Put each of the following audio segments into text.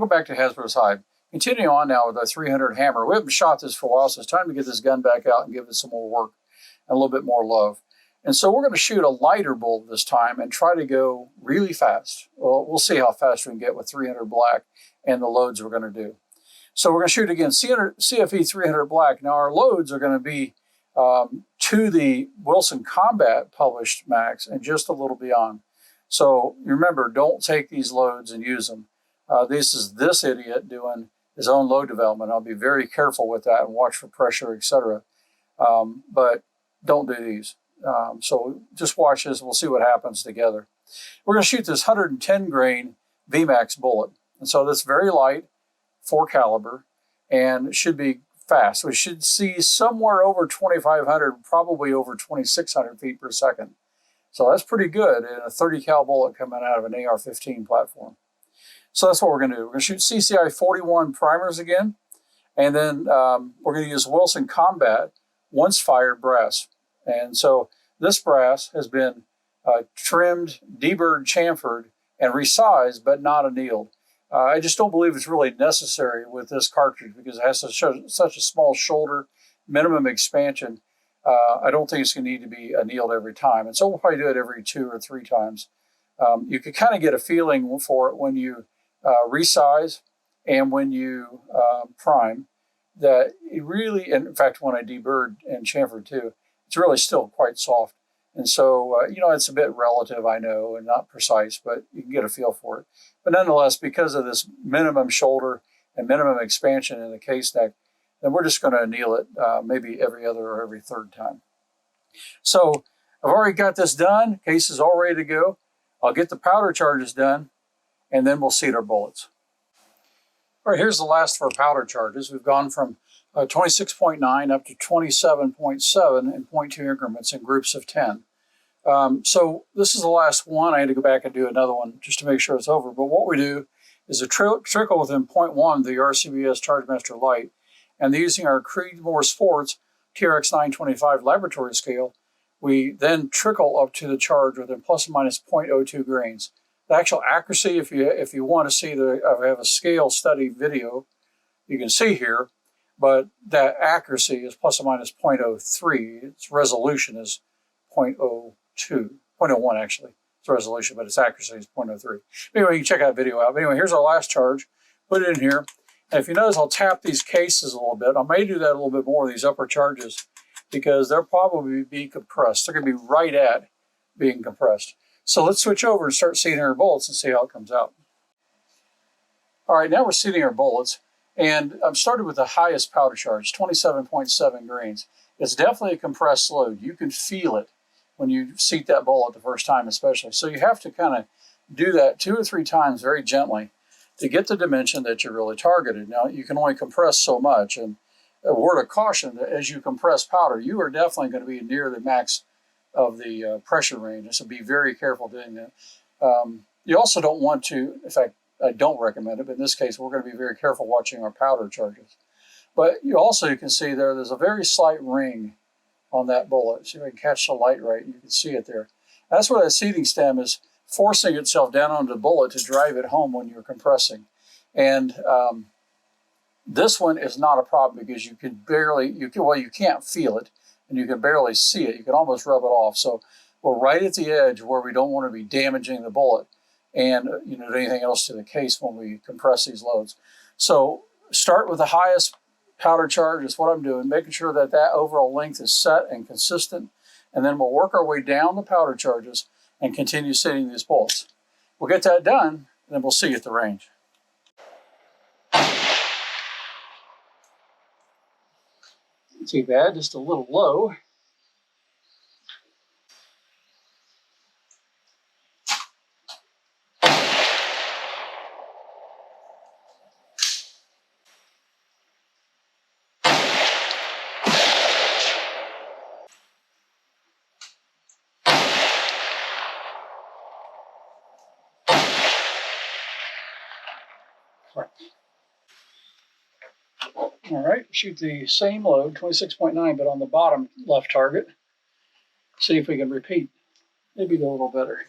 we'll go back to Hasbro's Hive. Continue on now with our 300 hammer. We haven't shot this for a while, so it's time to get this gun back out and give it some more work and a little bit more love. And so we're going to shoot a lighter bullet this time and try to go really fast. Well, we'll see how fast we can get with 300 black and the loads we're going to do. So we're going to shoot again CFE 300 black. Now our loads are going to be to the Wilson Combat published max and just a little beyond. So remember, don't take these loads and use them. This is this idiot doing his own load development. I'll be very careful with that and watch for pressure, etc. But don't do these. So just watch this and we'll see what happens together. We're going to shoot this 110 grain Vmax bullet. And so that's very light, 4 caliber, and it should be fast. We should see somewhere over 2,500, probably over 2,600 feet per second. So that's pretty good in a 30 cal bullet coming out of an AR-15 platform. So that's what we're going to do. We're going to shoot CCI 41 primers again, and then we're going to use Wilson Combat once fired brass. And so this brass has been trimmed, deburred, chamfered, and resized, but not annealed. I just don't believe it's really necessary with this cartridge because it has such a small shoulder, minimum expansion. I don't think it's going to need to be annealed every time. And so we'll probably do it every 2 or 3 times. You can kind of get a feeling for it when you resize and when you prime that it really, and in fact, when I deburred and chamfered too, it's really still quite soft. And so, it's a bit relative, I know, and not precise, but you can get a feel for it. But nonetheless, because of this minimum shoulder and minimum expansion in the case neck, then we're just going to anneal it maybe every other or every third time. So I've already got this done. Case is all ready to go. I'll get the powder charges done, and then we'll seat our bullets. All right, here's the last of our powder charges. We've gone from 26.9 up to 27.7 in 0.2 increments in groups of 10. So this is the last one. I had to go back and do another one just to make sure it's over. But what we do is a trickle within 0.1 the RCBS Chargemaster Light, and using our Creedmoor Sports TRX 925 laboratory scale, we then trickle up to the charge within plus or minus 0.02 grains. The actual accuracy, if you want to see I have a scale study video you can see here, but that accuracy is plus or minus 0.03. Its resolution is 0.01 actually. It's resolution, but its accuracy is 0.03. Anyway, you can check that video out. But anyway, here's our last charge. Put it in here. And if you notice, I'll tap these cases a little bit. I may do that a little bit more, these upper charges, because they'll probably be compressed. They're going to be right at being compressed. So let's switch over and start seating our bullets and see how it comes out. All right, now we're seating our bullets. And I've started with the highest powder charge, 27.7 grains. It's definitely a compressed load. You can feel it when you seat that bullet the first time especially. So you have to kind of do that 2 or 3 times very gently to get the dimension that you're really targeted. Now, you can only compress so much. And a word of caution, that as you compress powder, you are definitely going to be near the max of the pressure range. So be very careful doing that. You also don't want to, in fact, I don't recommend it, but in this case, we're going to be very careful watching our powder charges. But you can see there's a very slight ring on that bullet. See if I can catch the light right, and you can see it there. That's where that seating stem is forcing itself down onto the bullet to drive it home when you're compressing. And this one is not a problem because you can't feel it, and you can barely see it. You can almost rub it off. So we're right at the edge where we don't want to be damaging the bullet and do anything else to the case when we compress these loads. So start with the highest powder charge is what I'm doing, making sure that overall length is set and consistent, and then we'll work our way down the powder charges and continue seating these bullets. We'll get that done, and then we'll see you at the range. Not too bad, just a little low. All right, shoot the same load, 26.9, but on the bottom left target. See if we can repeat. Maybe go a little better.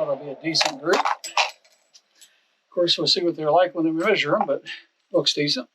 thought it'll be a decent group. Of course, we'll see what they're like when we measure them, but looks decent.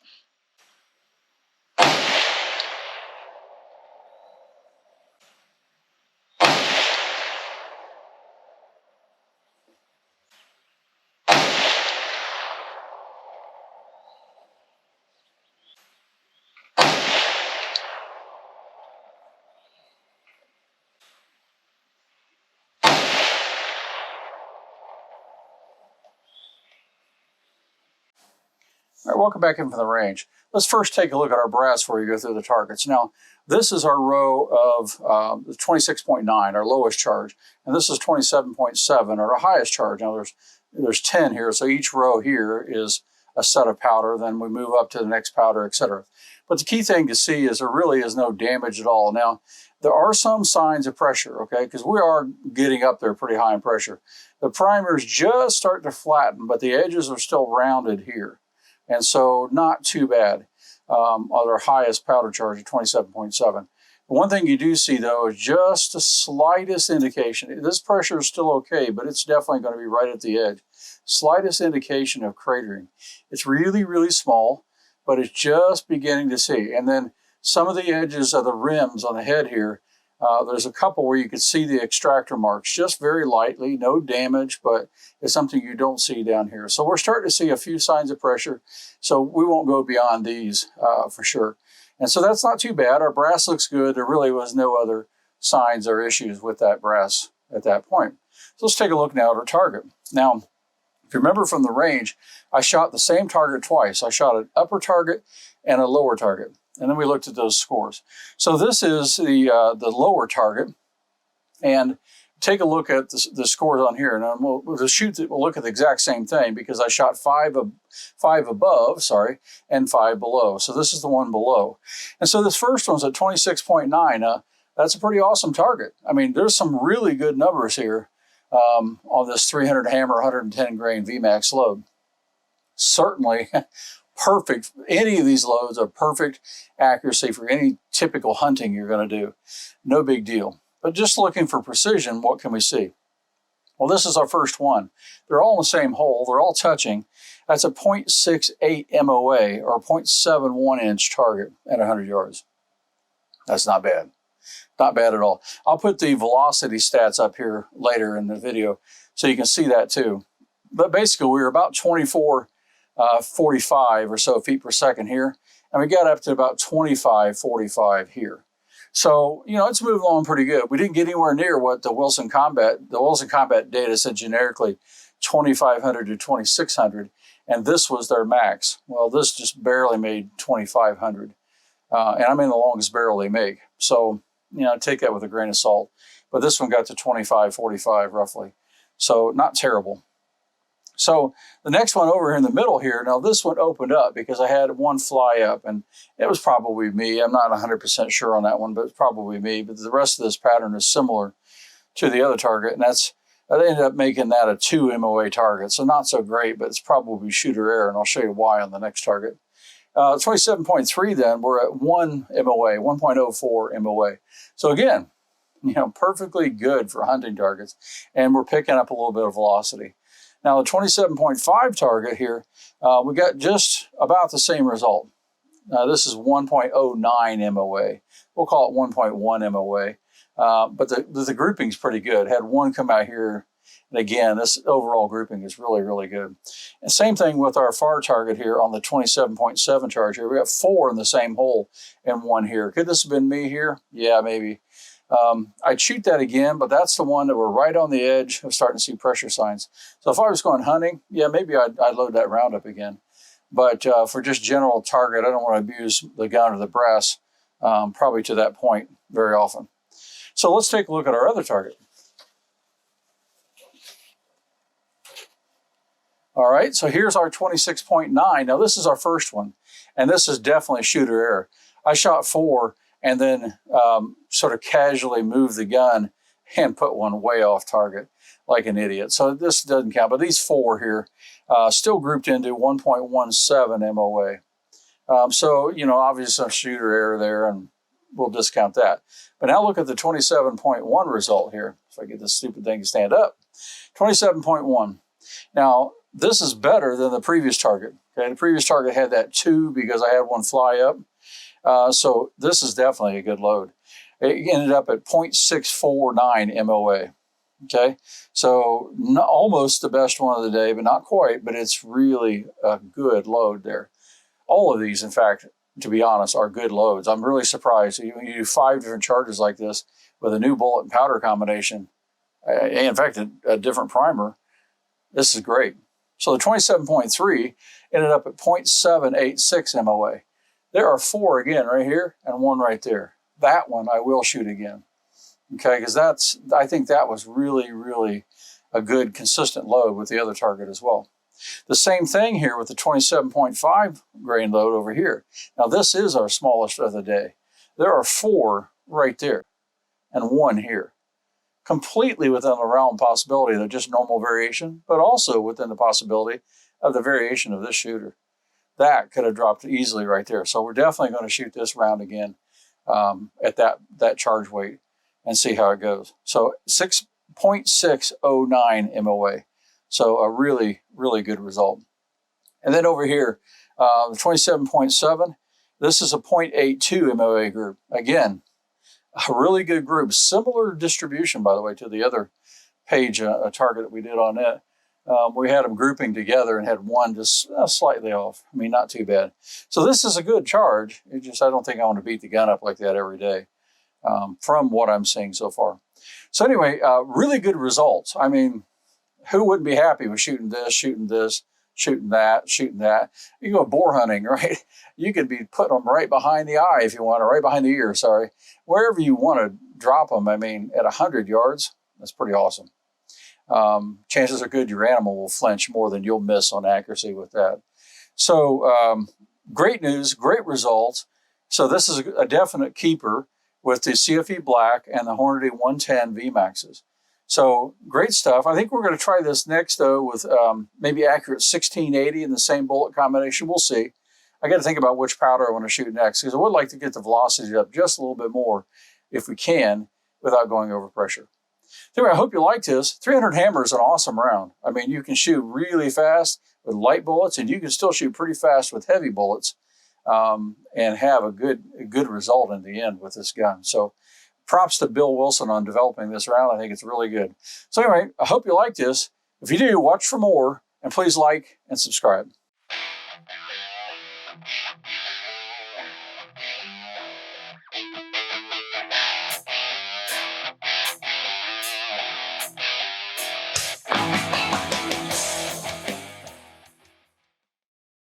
All right, welcome back in from the range. Let's first take a look at our brass before we go through the targets. Now, this is our row of 26.9, our lowest charge, and this is 27.7, our highest charge. Now, there's 10 here, so each row here is a set of powder. Then we move up to the next powder, etc. But the key thing to see is there really is no damage at all. Now, there are some signs of pressure, okay, because we are getting up there pretty high in pressure. The primer's just starting to flatten, but the edges are still rounded here. And so not too bad on our highest powder charge of 27.7. One thing you do see, though, is just the slightest indication. This pressure is still okay, but it's definitely going to be right at the edge. Slightest indication of cratering. It's really, really small, but it's just beginning to see. And then some of the edges of the rims on the head here, there's a couple where you can see the extractor marks just very lightly, no damage, but it's something you don't see down here. So we're starting to see a few signs of pressure, so we won't go beyond these for sure. And so that's not too bad. Our brass looks good. There really was no other signs or issues with that brass at that point. So let's take a look now at our target. Now, if you remember from the range, I shot the same target twice. I shot an upper target and a lower target. And then we looked at those scores. So this is the lower target. And take a look at the scores on here. And we'll look at the exact same thing because I shot five above, and 5 below. So this is the one below. And so this first one's at 26.9. That's a pretty awesome target. I mean, there's some really good numbers here on this 300 hammer, 110 grain Vmax load. Certainly perfect. Any of these loads are perfect accuracy for any typical hunting you're going to do. No big deal. But just looking for precision, what can we see? Well, this is our first one. They're all in the same hole. They're all touching. That's a 0.68 MOA or 0.71 inch target at 100 yards. That's not bad. Not bad at all. I'll put the velocity stats up here later in the video so you can see that too. But basically, we were about 45 or so feet per second here, and we got up to about 45 here. So, you know, it's moving along pretty good. We didn't get anywhere near what the Wilson Combat data said generically, 2,500 to 2,600, and this was their max. Well, this just barely made 2,500, and I mean the longest barrel they make. So, you know, take that with a grain of salt. But this one got to 45 roughly. So not terrible. So the next one over here in the middle here, now this one opened up because I had one fly up, and it was probably me. I'm not 100% sure on that one, but it's probably me. But the rest of this pattern is similar to the other target, and they ended up making that a 2 MOA target. So not so great, but it's probably shooter error, and I'll show you why on the next target. 27.3 then, we're at 1 MOA, 1.04 MOA. So again, you know, perfectly good for hunting targets, and we're picking up a little bit of velocity. Now, the 27.5 target here, we got just about the same result. This is 1.09 MOA. We'll call it 1.1 MOA. But the grouping's pretty good. Had one come out here. And again, this overall grouping is really, really good. And same thing with our far target here on the 27.7 charge here. We got 4 in the same hole and 1 here. Could this have been me here? Yeah, maybe. I'd shoot that again, but that's the one that we're right on the edge of starting to see pressure signs. So if I was going hunting, yeah, maybe I'd load that round up again. But for just general target, I don't want to abuse the gun or the brass probably to that point very often. So let's take a look at our other target. All right, so here's our 26.9. Now this is our first one, and this is definitely shooter error. I shot 4 and then sort of casually moved the gun and put one way off target like an idiot. So this doesn't count, but these 4 here still grouped into 1.17 MOA. So, you know, obviously some shooter error there, and we'll discount that. But now look at the 27.1 result here. If I get this stupid thing to stand up. 27.1. Now, this is better than the previous target. Okay, the previous target had that 2 because I had one fly up. So this is definitely a good load. It ended up at 0.649 MOA. Okay, so almost the best one of the day, but not quite, but it's really a good load there. All of these, in fact, to be honest, are good loads. I'm really surprised. You do 5 different charges like this with a new bullet and powder combination, in fact, a different primer. This is great. So the 27.3 ended up at 0.786 MOA. There are 4 again right here and 1 right there. That one I will shoot again. Okay, because I think that was really, really a good consistent load with the other target as well. The same thing here with the 27.5 grain load over here. Now this is our smallest of the day. There are 4 right there and 1 here. Completely within the realm of possibility of just normal variation, but also within the possibility of the variation of this shooter. That could have dropped easily right there. So we're definitely going to shoot this round again at that charge weight and see how it goes. So 6.609 MOA. So a really, really good result. And then over here, the 27.7, this is a 0.82 MOA group. Again, a really good group. Similar distribution, by the way, to the other page, a target that we did on it. We had them grouping together and had one just slightly off. I mean, not too bad. So this is a good charge. It just, I don't think I want to beat the gun up like that every day from what I'm seeing so far. So anyway, really good results. I mean, who wouldn't be happy with shooting this, shooting that, shooting that? You go boar hunting, right? You could be putting them right behind the eye if you want, or right behind the ear, sorry. Wherever you want to drop them, I mean, at 100 yards, that's pretty awesome. Chances are good your animal will flinch more than you'll miss on accuracy with that. So great news, great results. So this is a definite keeper with the CFE Black and the Hornady 110 Vmaxes. So great stuff. I think we're going to try this next, though, with maybe accurate 1680 in the same bullet combination. We'll see. I got to think about which powder I want to shoot next, because I would like to get the velocity up just a little bit more if we can without going over pressure. Anyway, I hope you liked this. 300 hammer is an awesome round. I mean, you can shoot really fast with light bullets, and you can still shoot pretty fast with heavy bullets and have a good result in the end with this gun. So props to Bill Wilson on developing this round. I think it's really good. So anyway, I hope you liked this. If you do, watch for more, and please like and subscribe.